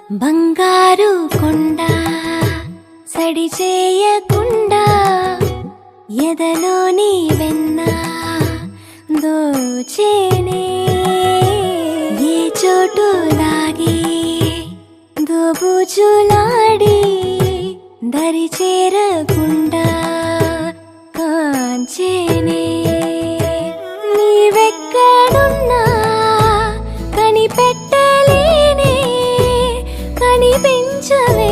బంగారు కొండ సడి చేయకుండా ఎదలోని వెన్న దోచేనే ఏ చోటు లాగి దోబుచులాడి దరి చేరకుండా కాంచేనే నీవెక్కడున్నా కనిపెట్టలేనే కనిపించవే